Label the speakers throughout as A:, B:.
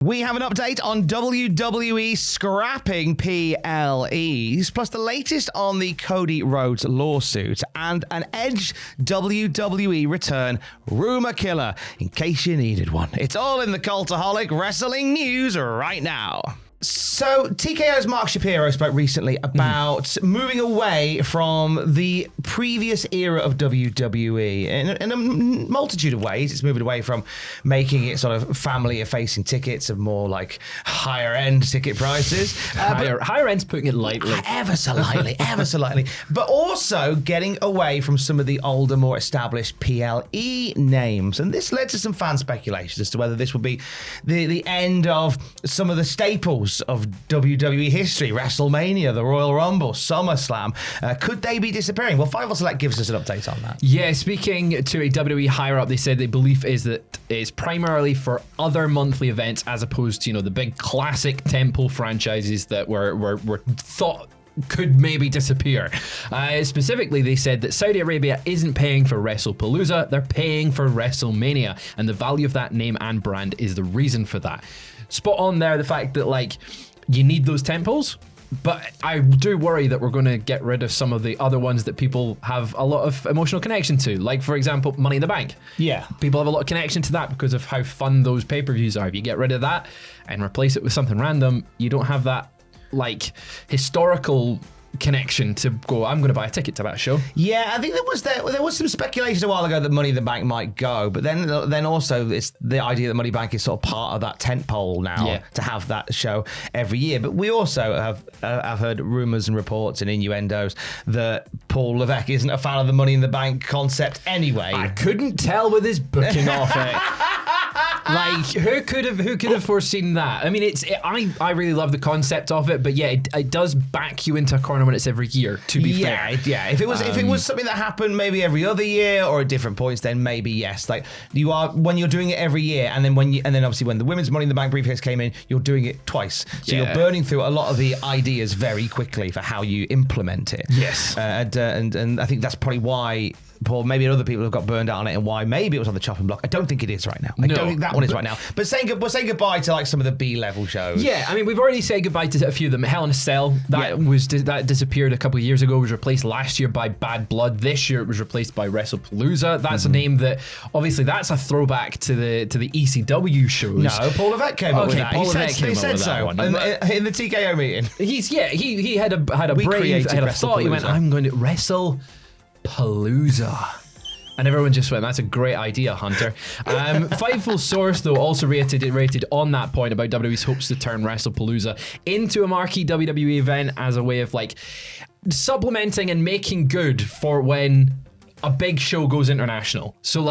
A: We have an update on WWE scrapping PLEs, plus the latest on the Cody Rhodes lawsuit, and an Edge WWE return rumor killer, in case you needed one. It's all in the Cultaholic Wrestling news right now. So, TKO's Mark Shapiro spoke recently about moving away from the previous era of WWE in a multitude of ways. It's moving away from making it sort of family-facing tickets of more like higher-end ticket prices.
B: Higher end's putting it lightly.
A: Ever so lightly, ever so lightly. But also getting away from some of the older, more established PLE names. And this led to some fan speculation as to whether this would be the end of some of the staples of WWE history, WrestleMania, the Royal Rumble, SummerSlam. Could they be disappearing? Well, Favour Select gives us an update on that.
B: Yeah, speaking to a WWE higher up, they said the belief is that it's primarily for other monthly events as opposed to, the big classic tentpole franchises that were thought could maybe disappear. Specifically, they said that Saudi Arabia isn't paying for WrestlePalooza, they're paying for WrestleMania, and the value of that name and brand is the reason for that. Spot on there, the fact that you need those temples, but I do worry that we're going to get rid of some of the other ones that people have a lot of emotional connection to. Like, for example, Money in the Bank. Yeah. People have a lot of connection to that because of how fun those pay-per-views are. If you get rid of that and replace it with something random, you don't have that historical connection to go, I'm going to buy a ticket to that show.
A: Yeah, I think there was some speculation a while ago that Money in the Bank might go, but then also it's the idea that Money in the Bank is sort of part of that tentpole now to have that show every year. But we also have heard rumors and reports and innuendos that Paul Levesque isn't a fan of the Money in the Bank concept anyway.
B: I couldn't tell with his booking off it. Who could have foreseen that? I mean, I really love the concept of it, but yeah, it does back you into a corner when it's every year, to be fair.
A: Yeah. If it was something that happened maybe every other year or at different points, then maybe yes. When you're doing it every year, and then obviously when the women's Money in the Bank briefcase came in, you're doing it twice. So you're burning through a lot of the ideas very quickly for how you implement it.
B: Yes.
A: And I think that's probably why Paul, maybe other people have got burned out on it, and why maybe it was on the chopping block. I don't think it is right now. I don't think that one is right now. But we'll say goodbye to some of the B-level shows.
B: Yeah, I mean, we've already said goodbye to a few of them. Hell in a Cell, that disappeared a couple of years ago, was replaced last year by Bad Blood. This year it was replaced by WrestlePalooza. That's a name that, obviously, that's a throwback to the ECW shows.
A: No, Paul Levesque came up with that. He said so in the TKO meeting.
B: He had a thought. He went, I'm going to WrestlePalooza. And everyone just went, that's a great idea, Hunter. Fightful Source, though, also reiterated on that point about WWE's hopes to turn WrestlePalooza into a marquee WWE event as a way of supplementing and making good for when a big show goes international. So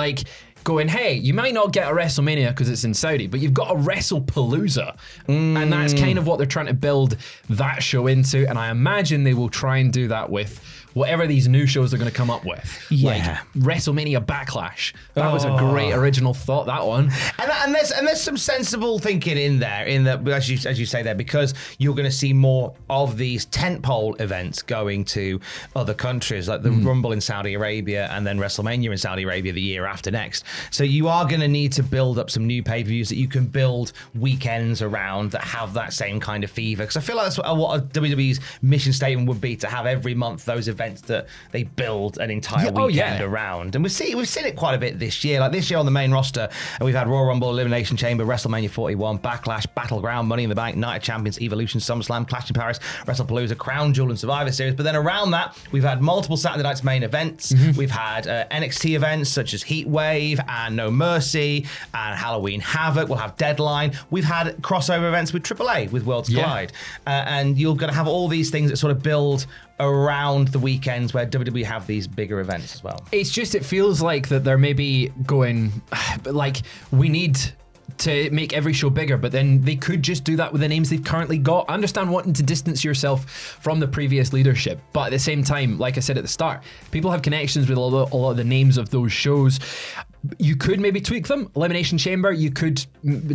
B: going, hey, you might not get a WrestleMania because it's in Saudi, but you've got a WrestlePalooza. And that's kind of what they're trying to build that show into. And I imagine they will try and do that with whatever these new shows they're going to come up with. Yeah. WrestleMania Backlash. That was a great original thought, that one.
A: And there's some sensible thinking in there, in that, as you say there, because you're going to see more of these tentpole events going to other countries, like the Rumble in Saudi Arabia and then WrestleMania in Saudi Arabia the year after next. So you are going to need to build up some new pay-per-views that you can build weekends around that have that same kind of fever. Because I feel like that's what WWE's mission statement would be, to have every month those events that they build an entire weekend around. And we've seen it quite a bit this year. Like this year on the main roster, we've had Royal Rumble, Elimination Chamber, WrestleMania 41, Backlash, Battleground, Money in the Bank, Night of Champions, Evolution, SummerSlam, Clash in Paris, WrestlePalooza, Crown Jewel, and Survivor Series. But then around that, we've had multiple Saturday Night's main events. We've had NXT events such as Heat Wave and No Mercy and Halloween Havoc. We'll have Deadline. We've had crossover events with AAA, with Worlds Collide. And you're going to have all these things that sort of build around the weekends where WWE have these bigger events as well.
B: It's just, it feels like that they're maybe going, we need to make every show bigger, but then they could just do that with the names they've currently got. I understand wanting to distance yourself from the previous leadership, but at the same time, like I said at the start, people have connections with a lot of the names of those shows. You could maybe tweak them. Elimination Chamber, you could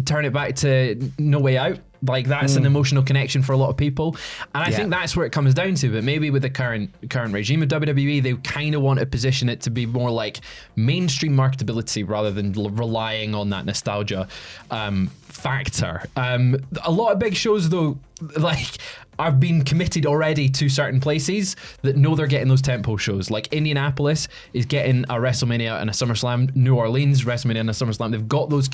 B: turn it back to No Way Out. Like that's an emotional connection for a lot of people, and I think that's where it comes down to. But maybe with the current regime of WWE, they kind of want to position it to be more like mainstream marketability rather than relying on that nostalgia factor. A lot of big shows though, like, I've been committed already to certain places that know they're getting those tentpole shows. Like Indianapolis is getting a WrestleMania and a SummerSlam. New Orleans, WrestleMania and a SummerSlam. They've got those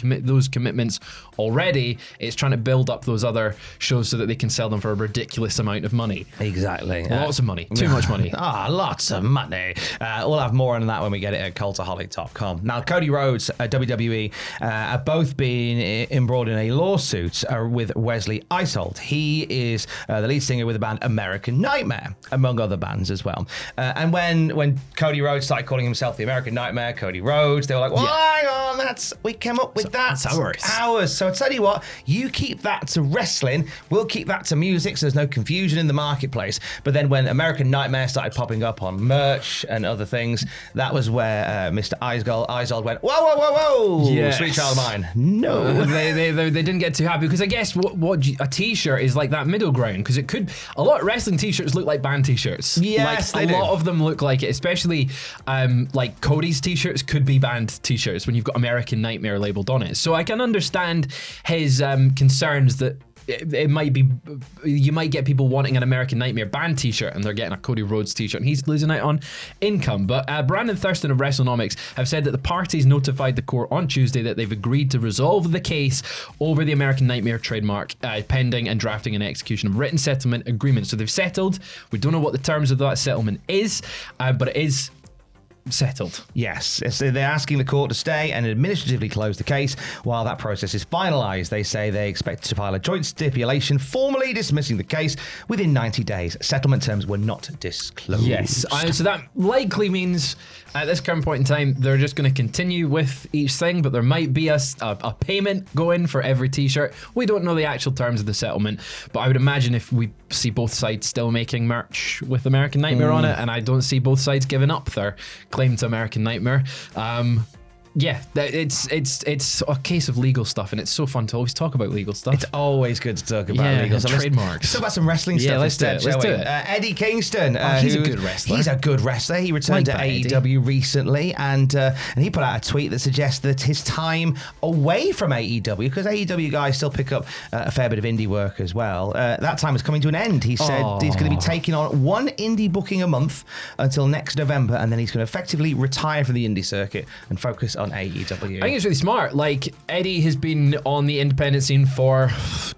B: commitments already. It's trying to build up those other shows so that they can sell them for a ridiculous amount of money.
A: Exactly.
B: Lots of money. Too much money.
A: Lots of money. We'll have more on that when we get it at cultaholic.com. Now, Cody Rhodes, WWE, have both been embroiled in a lawsuit with Wesley Isold. He is the lead singer with the band American Nightmare, among other bands as well. And when Cody Rhodes started calling himself the American Nightmare, Cody Rhodes, they were like, well, hang on, we came up with that.
B: That's
A: ours. So I tell you what, you keep that to wrestling, we'll keep that to music, so there's no confusion in the marketplace. But then when American Nightmare started popping up on merch and other things, that was where Mr. Isold went, whoa,
B: yes.
A: Sweet child of mine. No.
B: They didn't get too happy, because I guess what a t-shirt is like that middle ground, because a lot of wrestling t-shirts look like band t-shirts.
A: Yes,
B: like, a lot of them look like it, especially like Cody's t-shirts could be band t-shirts when you've got American Nightmare labeled on it. So I can understand his concerns that it might be, you might get people wanting an American Nightmare band t-shirt and they're getting a Cody Rhodes t-shirt and he's losing out on income. But Brandon Thurston of WrestleNomics have said that the parties notified the court on Tuesday that they've agreed to resolve the case over the American Nightmare trademark, pending and drafting and execution of written settlement agreements. So they've settled. We don't know what the terms of that settlement is, but it is settled.
A: Yes, so they're asking the court to stay and administratively close the case while that process is finalised. They say they expect to file a joint stipulation formally dismissing the case within 90 days. Settlement terms were not disclosed.
B: Yes, so that likely means at this current point in time they're just going to continue with each thing, but there might be a payment going for every t-shirt. We don't know the actual terms of the settlement, but I would imagine if we see both sides still making merch with American Nightmare on it, and I don't see both sides giving up their claim to American Nightmare. It's a case of legal stuff, and it's so fun to always talk about legal stuff.
A: It's always good to talk about legal stuff.
B: Trademarks.
A: Let's talk about some wrestling stuff instead.
B: Let's do it.
A: Eddie Kingston.
B: He's a good wrestler.
A: He's a good wrestler. He returned to AEW recently, and he put out a tweet that suggests that his time away from AEW, because AEW guys still pick up a fair bit of indie work as well, that time is coming to an end. He said he's going to be taking on one indie booking a month until next November, and then he's going to effectively retire from the indie circuit and focus on AEW.
B: I think it's really smart. Like, Eddie has been on the independent scene for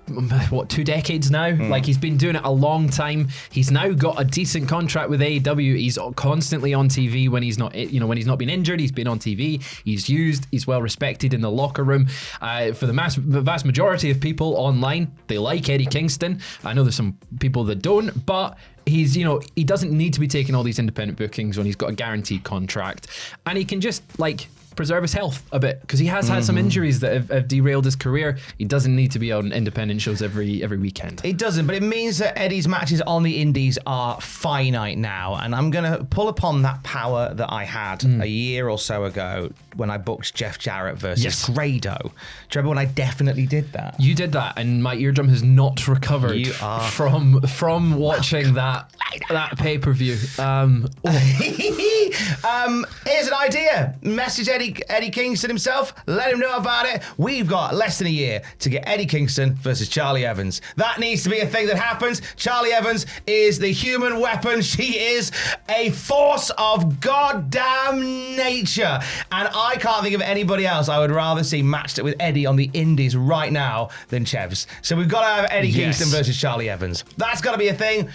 B: 2 decades now. Like, he's been doing it a long time. He's now got a decent contract with AEW. He's constantly on TV when he's not, when he's not been injured. He's been on TV. He's used. He's well respected in the locker room. For the vast majority of people online, they like Eddie Kingston. I know there's some people that don't, but he's, he doesn't need to be taking all these independent bookings when he's got a guaranteed contract, and he can just preserve his health a bit, because he has had some injuries that have derailed his career. He doesn't need to be on independent shows every weekend.
A: It doesn't, but it means that Eddie's matches on the indies are finite now, and I'm going to pull upon that power that I had a year or so ago when I booked Jeff Jarrett versus Grado. Do you remember when I definitely did that?
B: You did that, and my eardrum has not recovered from watching that pay-per-view.
A: Here's an idea. Message Eddie Kingston himself. Let him know about it. We've got less than a year to get Eddie Kingston versus Charlie Evans. That needs to be a thing that happens. Charlie Evans is the human weapon. She is a force of goddamn nature. And I can't think of anybody else I would rather see matched up with Eddie on the indies right now than Chevs. So we've got to have Eddie Kingston versus Charlie Evans. That's got to be a thing.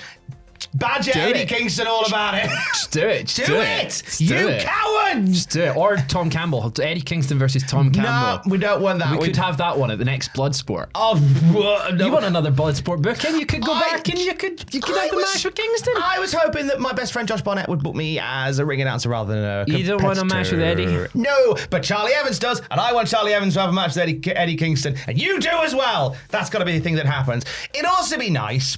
A: Badger Eddie Kingston all about it.
B: Just do it.
A: Do it. You coward.
B: Just do it. Or Tom Campbell. Eddie Kingston versus Tom Campbell.
A: No, we don't want that.
B: We could have that one at the next Bloodsport.
A: Oh, no.
B: You want another Bloodsport booking? You could go back and you could have the match with Kingston.
A: I was hoping that my best friend Josh Barnett would book me as a ring announcer rather than a competitor.
B: You don't want a match with Eddie?
A: No, but Charlie Evans does, and I want Charlie Evans to have a match with Eddie Kingston, and you do as well. That's got to be the thing that happens. It'd also be nice.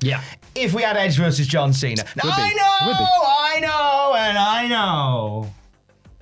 B: Yeah.
A: If we had Edge versus John Cena. Now, I know, and I know.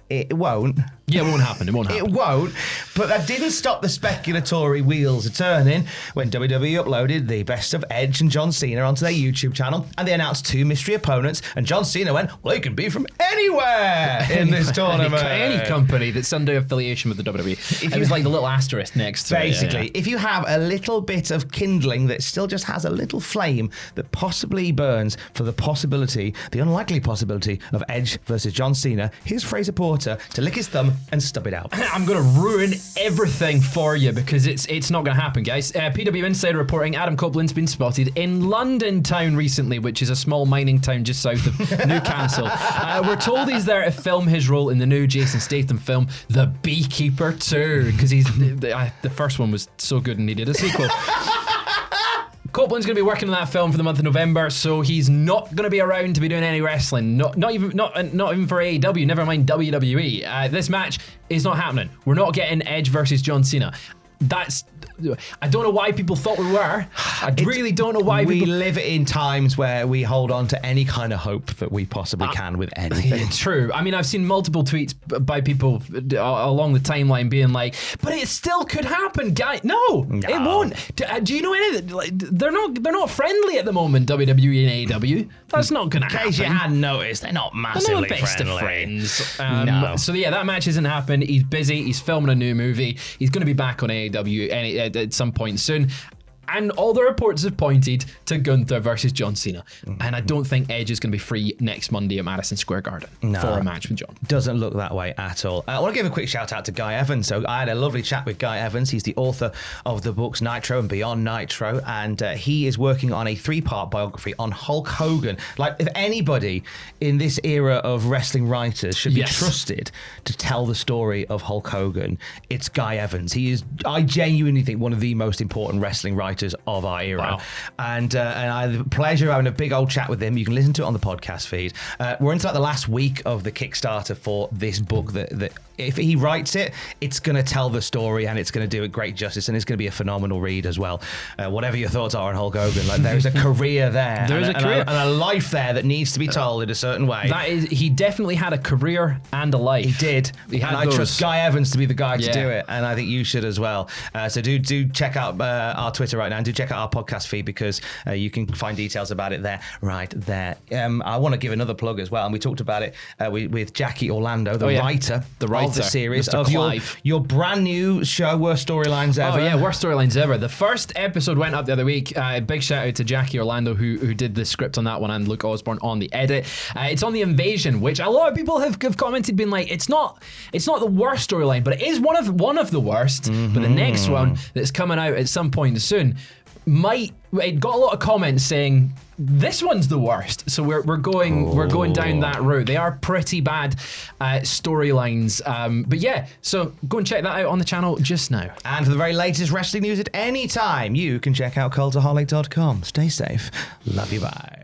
A: It won't.
B: Yeah, it won't happen. It won't happen.
A: It won't, but that didn't stop the speculatory wheels turning when WWE uploaded the best of Edge and John Cena onto their YouTube channel, and they announced 2 mystery opponents, and John Cena went, well, they can be from anywhere in this tournament.
B: Any company that's under affiliation with the WWE. It was like the little asterisk next to
A: Basically,
B: it.
A: if you have a little bit of kindling that still just has a little flame that possibly burns for the possibility, the unlikely possibility of Edge versus John Cena, here's Fraser Porter to lick his thumb and stub it out.
B: I'm going to ruin everything for you because it's not going to happen, guys. PW Insider reporting Adam Copeland's been spotted in London town recently, which is a small mining town just south of Newcastle. We're told he's there to film his role in the new Jason Statham film, The Beekeeper 2, because the first one was so good and needed a sequel. Copeland's going to be working on that film for the month of November, so he's not going to be around to be doing any wrestling. Not even for AEW. Never mind WWE. This match is not happening. We're not getting Edge versus John Cena. I don't know why people thought we were. I really don't know why
A: we live in times where we hold on to any kind of hope that we possibly can with anything.
B: True. I mean, I've seen multiple tweets by people along the timeline being like, but it still could happen, guy. No, it won't. Do you know anything? Like, they're not friendly at the moment, WWE and AEW. That's not going to happen.
A: In case you hadn't noticed, they're not massively
B: they're not best
A: friendly.
B: of friends.
A: No.
B: So yeah, that match isn't happening. He's busy. He's filming a new movie. He's going to be back on AEW at some point soon. And all the reports have pointed to Gunther versus John Cena. And I don't think Edge is going to be free next Monday at Madison Square Garden for a match with John.
A: Doesn't look that way at all. I want to give a quick shout out to Guy Evans. So I had a lovely chat with Guy Evans. He's the author of the books Nitro and Beyond Nitro. And he is working on a 3-part biography on Hulk Hogan. Like, if anybody in this era of wrestling writers should be trusted to tell the story of Hulk Hogan, it's Guy Evans. He is, I genuinely think, one of the most important wrestling writers of our era.
B: Wow.
A: And I had the pleasure of having a big old chat with him. You can listen to it on the podcast feed. We're into like the last week of the Kickstarter for this book that if he writes it, it's going to tell the story and it's going to do it great justice, and it's going to be a phenomenal read as well. Whatever your thoughts are on Hulk Hogan, like, there is a career there.
B: There is a career.
A: And a life there that needs to be told in a certain way.
B: He definitely had a career and a life.
A: He did. And I trust Guy Evans to be the guy to do it, and I think you should as well. So do check out our Twitter right now, and do check out our podcast feed, because you can find details about it there, right there. I want to give another plug as well, and we talked about it with Jackie Orlando, the writer of the series,
B: Mr.
A: of your brand new show, Worst Storylines Ever.
B: Oh yeah, Worst Storylines Ever. The first episode went up the other week. Big shout out to Jackie Orlando who did the script on that one, and Luke Osborne on the edit. It's on the invasion, which a lot of people have commented, being like, it's not the worst storyline, but it is one of the worst. But the next one that's coming out at some point soon it got a lot of comments saying this one's the worst, so we're going down that route. They are pretty bad storylines, but yeah, so go and check that out on the channel just now.
A: And for the very latest wrestling news at any time, you can check out Cultaholic.com. Stay safe. Love you, bye.